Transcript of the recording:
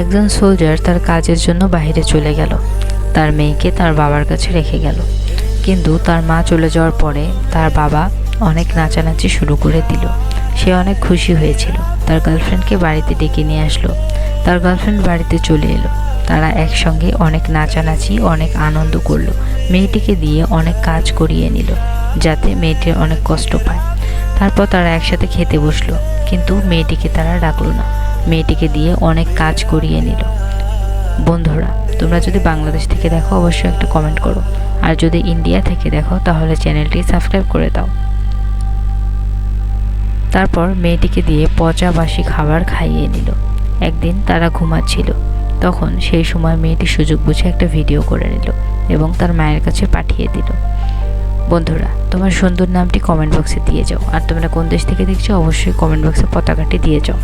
একজন সোলজার তার কাজের জন্য বাইরে চলে গেল, তার মেয়েকে তার বাবার কাছে রেখে গেল। কিন্তু তার মা চলে যাওয়ার পরে তার বাবা অনেক নাচানাচি শুরু করে দিল। সে অনেক খুশি হয়েছিল, তার গার্লফ্রেন্ডকে বাড়িতে ডেকে নিয়ে আসলো। তার গার্লফ্রেন্ড বাড়িতে চলে এলো। তারা একসঙ্গে অনেক নাচানাচি, অনেক আনন্দ করলো। মেয়েটিকে দিয়ে অনেক কাজ করিয়ে নিল, যাতে মেয়েটির অনেক কষ্ট পায়। তারপর তারা একসাথে খেতে বসলো, কিন্তু মেয়েটিকে তারা ডাকলো না। মেয়েটিকে দিয়ে অনেক কাজ করিয়ে নিল। বন্ধুরা, তোমরা যদি বাংলাদেশ থেকে দেখো অবশ্যই একটা কমেন্ট করো, আর যদি ইন্ডিয়া থেকে দেখো তাহলে চ্যানেলটি সাবস্ক্রাইব করে দাও। তারপর মেয়েটিকে দিয়ে পচা বাসি খাবার খাইয়ে নিল। একদিন তারা ঘুমাচ্ছিল, তখন সেই সময় মেয়েটি সুযোগ বুঝে একটা ভিডিও করে নিল এবং তার মায়ের কাছে পাঠিয়ে দিল। বন্ধুরা, তোমার সুন্দর নামটি কমেন্ট বক্সে দিয়ে যাও, আর তোমরা কোন দেশ থেকে দেখছো অবশ্যই কমেন্ট বক্সে পতাকাটি দিয়ে যাও।